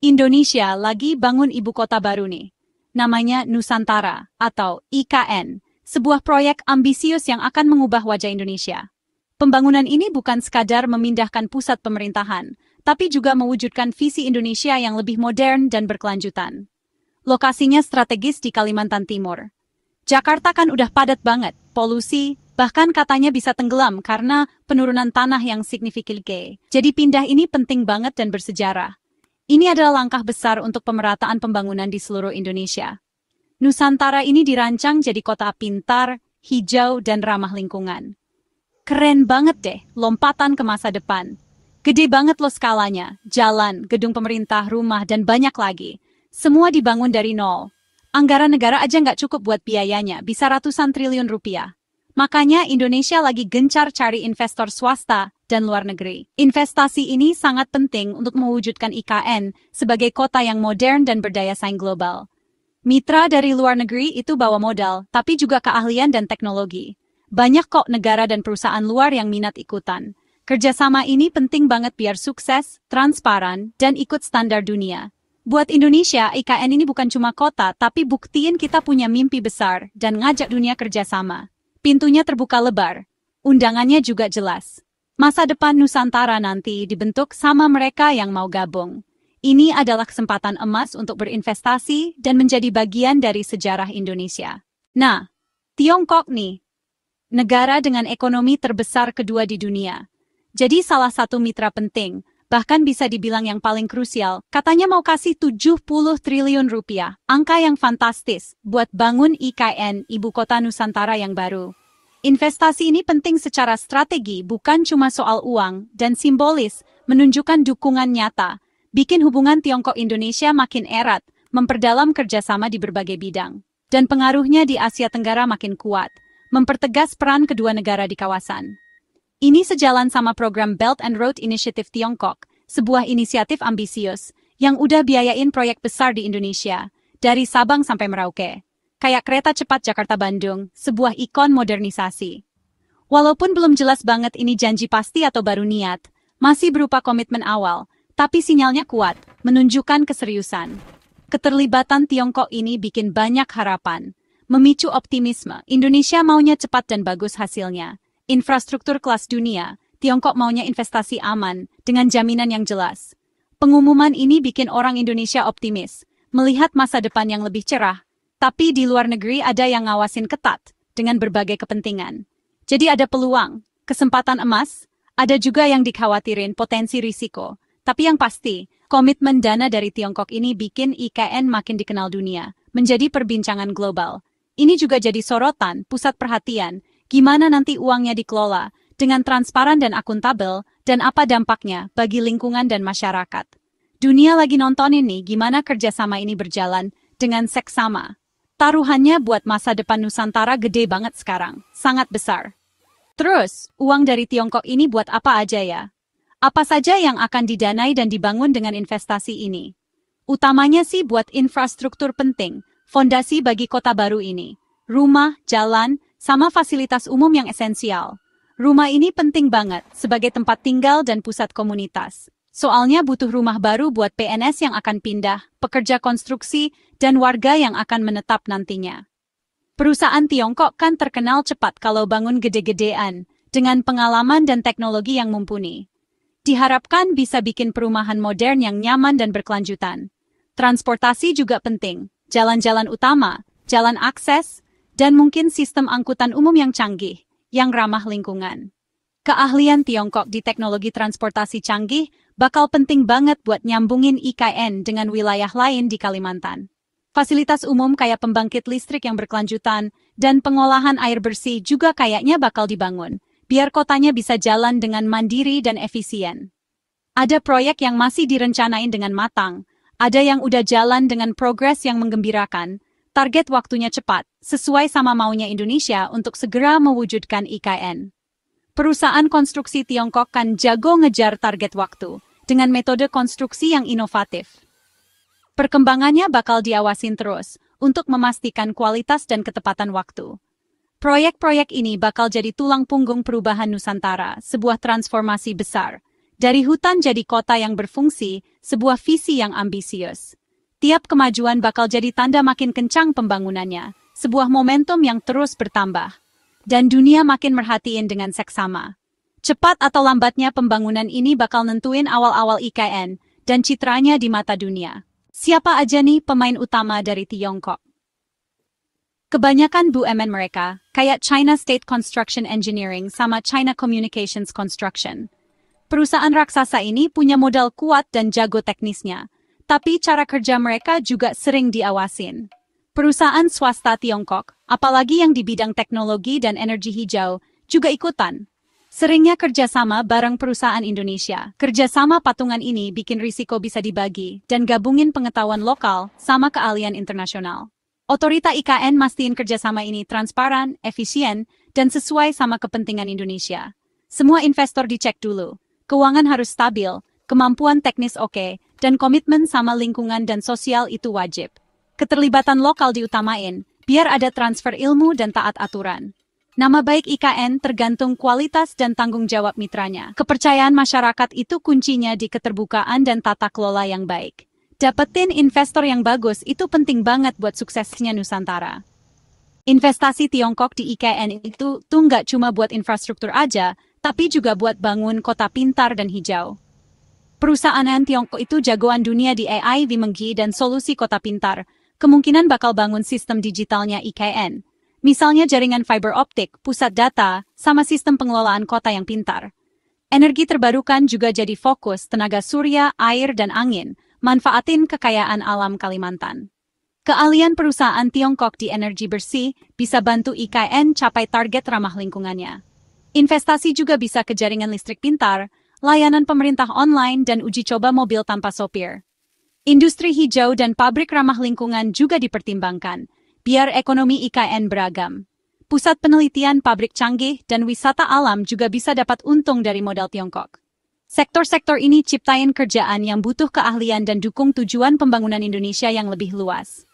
Indonesia lagi bangun ibu kota baru nih. Namanya Nusantara atau IKN, sebuah proyek ambisius yang akan mengubah wajah Indonesia. Pembangunan ini bukan sekadar memindahkan pusat pemerintahan, tapi juga mewujudkan visi Indonesia yang lebih modern dan berkelanjutan. Lokasinya strategis di Kalimantan Timur. Jakarta kan udah padat banget, polusi, bahkan katanya bisa tenggelam karena penurunan tanah yang signifikan. Jadi pindah ini penting banget dan bersejarah. Ini adalah langkah besar untuk pemerataan pembangunan di seluruh Indonesia. Nusantara ini dirancang jadi kota pintar, hijau, dan ramah lingkungan. Keren banget deh, lompatan ke masa depan. Gede banget loh skalanya, jalan, gedung pemerintah, rumah, dan banyak lagi. Semua dibangun dari nol. Anggaran negara aja nggak cukup buat biayanya, bisa ratusan triliun rupiah. Makanya Indonesia lagi gencar cari investor swasta dan luar negeri. Investasi ini sangat penting untuk mewujudkan IKN sebagai kota yang modern dan berdaya saing global. Mitra dari luar negeri itu bawa modal, tapi juga keahlian dan teknologi. Banyak kok negara dan perusahaan luar yang minat ikutan. Kerjasama ini penting banget biar sukses, transparan, dan ikut standar dunia. Buat Indonesia, IKN ini bukan cuma kota, tapi buktiin kita punya mimpi besar dan ngajak dunia kerjasama. Pintunya terbuka lebar, undangannya juga jelas. Masa depan Nusantara nanti dibentuk sama mereka yang mau gabung. Ini adalah kesempatan emas untuk berinvestasi dan menjadi bagian dari sejarah Indonesia. Nah, Tiongkok nih, negara dengan ekonomi terbesar kedua di dunia. Jadi salah satu mitra penting, bahkan bisa dibilang yang paling krusial, katanya mau kasih 70 triliun rupiah, angka yang fantastis, buat bangun IKN, Ibu Kota Nusantara yang baru. Investasi ini penting secara strategi, bukan cuma soal uang, dan simbolis, menunjukkan dukungan nyata, bikin hubungan Tiongkok-Indonesia makin erat, memperdalam kerjasama di berbagai bidang. Dan pengaruhnya di Asia Tenggara makin kuat, mempertegas peran kedua negara di kawasan. Ini sejalan sama program Belt and Road Initiative Tiongkok, sebuah inisiatif ambisius yang udah biayain proyek besar di Indonesia, dari Sabang sampai Merauke. Kayak kereta cepat Jakarta-Bandung, sebuah ikon modernisasi. Walaupun belum jelas banget ini janji pasti atau baru niat, masih berupa komitmen awal, tapi sinyalnya kuat, menunjukkan keseriusan. Keterlibatan Tiongkok ini bikin banyak harapan, memicu optimisme. Indonesia maunya cepat dan bagus hasilnya. Infrastruktur kelas dunia, Tiongkok maunya investasi aman, dengan jaminan yang jelas. Pengumuman ini bikin orang Indonesia optimis, melihat masa depan yang lebih cerah, tapi di luar negeri ada yang ngawasin ketat, dengan berbagai kepentingan. Jadi ada peluang, kesempatan emas, ada juga yang dikhawatirin potensi risiko. Tapi yang pasti, komitmen dana dari Tiongkok ini bikin IKN makin dikenal dunia, menjadi perbincangan global. Ini juga jadi sorotan, pusat perhatian, gimana nanti uangnya dikelola, dengan transparan dan akuntabel, dan apa dampaknya bagi lingkungan dan masyarakat. Dunia lagi nontonin nih gimana kerjasama ini berjalan dengan seksama. Taruhannya buat masa depan Nusantara gede banget sekarang, sangat besar. Terus, uang dari Tiongkok ini buat apa aja ya? Apa saja yang akan didanai dan dibangun dengan investasi ini? Utamanya sih buat infrastruktur penting, fondasi bagi kota baru ini. Rumah, jalan, sama fasilitas umum yang esensial. Rumah ini penting banget sebagai tempat tinggal dan pusat komunitas. Soalnya butuh rumah baru buat PNS yang akan pindah, pekerja konstruksi, dan warga yang akan menetap nantinya. Perusahaan Tiongkok kan terkenal cepat kalau bangun gede-gedean, dengan pengalaman dan teknologi yang mumpuni. Diharapkan bisa bikin perumahan modern yang nyaman dan berkelanjutan. Transportasi juga penting, jalan-jalan utama, jalan akses, dan mungkin sistem angkutan umum yang canggih, yang ramah lingkungan. Keahlian Tiongkok di teknologi transportasi canggih bakal penting banget buat nyambungin IKN dengan wilayah lain di Kalimantan. Fasilitas umum kayak pembangkit listrik yang berkelanjutan dan pengolahan air bersih juga kayaknya bakal dibangun, biar kotanya bisa jalan dengan mandiri dan efisien. Ada proyek yang masih direncanain dengan matang, ada yang udah jalan dengan progres yang menggembirakan. Target waktunya cepat, sesuai sama maunya Indonesia untuk segera mewujudkan IKN. Perusahaan konstruksi Tiongkok kan jago ngejar target waktu, dengan metode konstruksi yang inovatif. Perkembangannya bakal diawasin terus, untuk memastikan kualitas dan ketepatan waktu. Proyek-proyek ini bakal jadi tulang punggung perubahan Nusantara, sebuah transformasi besar. Dari hutan jadi kota yang berfungsi, sebuah visi yang ambisius. Tiap kemajuan bakal jadi tanda makin kencang pembangunannya, sebuah momentum yang terus bertambah. Dan dunia makin merhatiin dengan seksama. Cepat atau lambatnya pembangunan ini bakal nentuin awal-awal IKN dan citranya di mata dunia. Siapa aja nih pemain utama dari Tiongkok? Kebanyakan BUMN mereka, kayak China State Construction Engineering sama China Communications Construction. Perusahaan raksasa ini punya modal kuat dan jago teknisnya. Tapi cara kerja mereka juga sering diawasin. Perusahaan swasta Tiongkok, apalagi yang di bidang teknologi dan energi hijau, juga ikutan. Seringnya kerjasama bareng perusahaan Indonesia. Kerjasama patungan ini bikin risiko bisa dibagi dan gabungin pengetahuan lokal sama keahlian internasional. Otorita IKN mastiin kerjasama ini transparan, efisien, dan sesuai sama kepentingan Indonesia. Semua investor dicek dulu. Keuangan harus stabil, kemampuan teknis oke, dan komitmen sama lingkungan dan sosial itu wajib. Keterlibatan lokal diutamain, biar ada transfer ilmu dan taat aturan. Nama baik IKN tergantung kualitas dan tanggung jawab mitranya. Kepercayaan masyarakat itu kuncinya di keterbukaan dan tata kelola yang baik. Dapetin investor yang bagus itu penting banget buat suksesnya Nusantara. Investasi Tiongkok di IKN itu tuh nggak cuma buat infrastruktur aja, tapi juga buat bangun kota pintar dan hijau. Perusahaan Tiongkok itu jagoan dunia di AI, V-Menggi, dan solusi kota pintar. Kemungkinan bakal bangun sistem digitalnya IKN. Misalnya jaringan fiber optik, pusat data, sama sistem pengelolaan kota yang pintar. Energi terbarukan juga jadi fokus tenaga surya, air, dan angin, manfaatin kekayaan alam Kalimantan. Keahlian perusahaan Tiongkok di energi bersih bisa bantu IKN capai target ramah lingkungannya. Investasi juga bisa ke jaringan listrik pintar, layanan pemerintah online, dan uji coba mobil tanpa sopir. Industri hijau dan pabrik ramah lingkungan juga dipertimbangkan, biar ekonomi IKN beragam. Pusat penelitian pabrik canggih dan wisata alam juga bisa dapat untung dari modal Tiongkok. Sektor-sektor ini ciptain kerjaan yang butuh keahlian dan dukung tujuan pembangunan Indonesia yang lebih luas.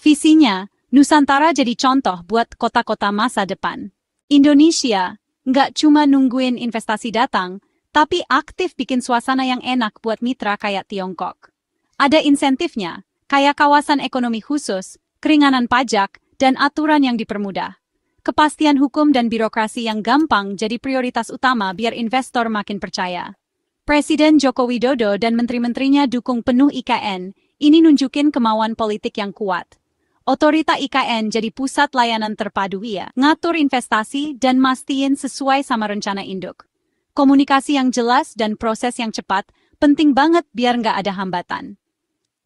Visinya, Nusantara jadi contoh buat kota-kota masa depan. Indonesia nggak cuma nungguin investasi datang, tapi aktif bikin suasana yang enak buat mitra kayak Tiongkok. Ada insentifnya, kayak kawasan ekonomi khusus, keringanan pajak, dan aturan yang dipermudah. Kepastian hukum dan birokrasi yang gampang jadi prioritas utama biar investor makin percaya. Presiden Joko Widodo dan menteri-menterinya dukung penuh IKN, ini nunjukin kemauan politik yang kuat. Otorita IKN jadi pusat layanan terpadu ngatur investasi dan mastiin sesuai sama rencana induk. Komunikasi yang jelas dan proses yang cepat penting banget biar nggak ada hambatan.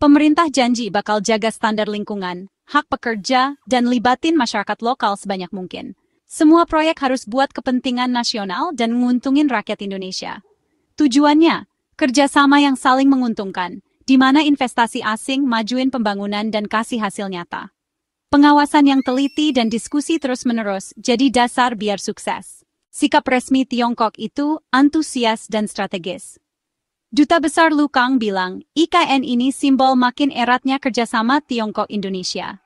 Pemerintah janji bakal jaga standar lingkungan, hak pekerja, dan libatin masyarakat lokal sebanyak mungkin. Semua proyek harus buat kepentingan nasional dan nguntungin rakyat Indonesia. Tujuannya, kerjasama yang saling menguntungkan, di mana investasi asing majuin pembangunan dan kasih hasil nyata. Pengawasan yang teliti dan diskusi terus-menerus jadi dasar biar sukses. Sikap resmi Tiongkok itu antusias dan strategis. Duta Besar Lu Kang bilang, IKN ini simbol makin eratnya kerjasama Tiongkok-Indonesia.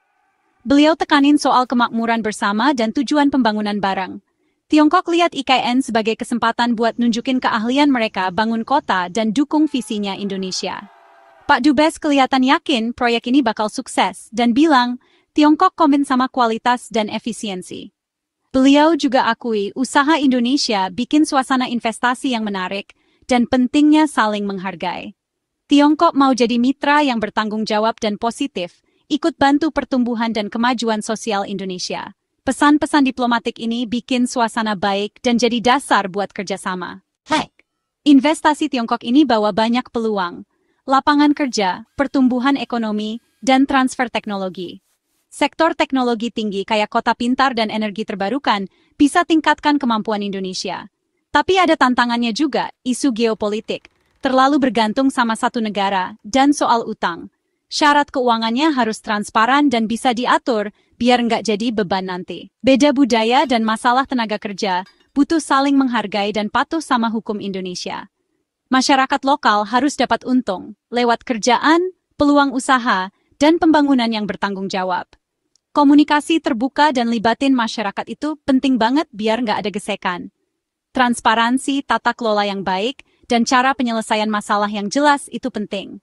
Beliau tekanin soal kemakmuran bersama dan tujuan pembangunan bareng. Tiongkok lihat IKN sebagai kesempatan buat nunjukin keahlian mereka bangun kota dan dukung visinya Indonesia. Pak Dubes kelihatan yakin proyek ini bakal sukses dan bilang, Tiongkok komen sama kualitas dan efisiensi. Beliau juga akui usaha Indonesia bikin suasana investasi yang menarik dan pentingnya saling menghargai. Tiongkok mau jadi mitra yang bertanggung jawab dan positif, ikut bantu pertumbuhan dan kemajuan sosial Indonesia. Pesan-pesan diplomatik ini bikin suasana baik dan jadi dasar buat kerjasama. Investasi Tiongkok ini bawa banyak peluang, lapangan kerja, pertumbuhan ekonomi, dan transfer teknologi. Sektor teknologi tinggi kayak kota pintar dan energi terbarukan bisa tingkatkan kemampuan Indonesia. Tapi ada tantangannya juga, isu geopolitik, terlalu bergantung sama satu negara, dan soal utang. Syarat keuangannya harus transparan dan bisa diatur biar nggak jadi beban nanti. Beda budaya dan masalah tenaga kerja butuh saling menghargai dan patuh sama hukum Indonesia. Masyarakat lokal harus dapat untung lewat kerjaan, peluang usaha, dan pembangunan yang bertanggung jawab. Komunikasi terbuka dan libatin masyarakat itu penting banget biar nggak ada gesekan. Transparansi, tata kelola yang baik, dan cara penyelesaian masalah yang jelas itu penting.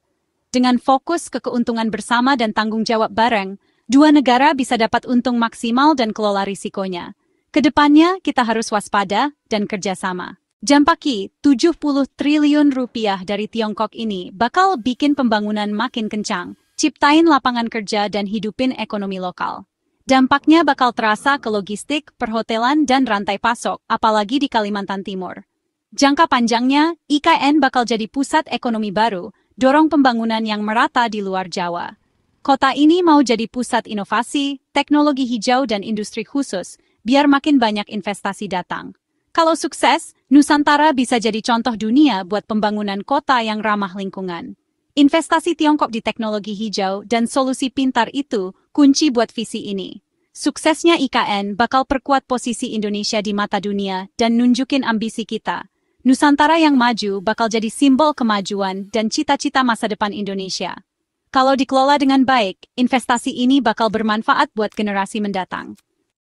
Dengan fokus ke keuntungan bersama dan tanggung jawab bareng, dua negara bisa dapat untung maksimal dan kelola risikonya. Kedepannya, kita harus waspada dan kerjasama. Jampaki, 70 triliun rupiah dari Tiongkok ini bakal bikin pembangunan makin kencang, ciptain lapangan kerja dan hidupin ekonomi lokal. Dampaknya bakal terasa ke logistik, perhotelan, dan rantai pasok, apalagi di Kalimantan Timur. Jangka panjangnya, IKN bakal jadi pusat ekonomi baru, dorong pembangunan yang merata di luar Jawa. Kota ini mau jadi pusat inovasi, teknologi hijau dan industri khusus, biar makin banyak investasi datang. Kalau sukses, Nusantara bisa jadi contoh dunia buat pembangunan kota yang ramah lingkungan. Investasi Tiongkok di teknologi hijau dan solusi pintar itu kunci buat visi ini. Suksesnya IKN bakal perkuat posisi Indonesia di mata dunia dan nunjukin ambisi kita. Nusantara yang maju bakal jadi simbol kemajuan dan cita-cita masa depan Indonesia. Kalau dikelola dengan baik, investasi ini bakal bermanfaat buat generasi mendatang.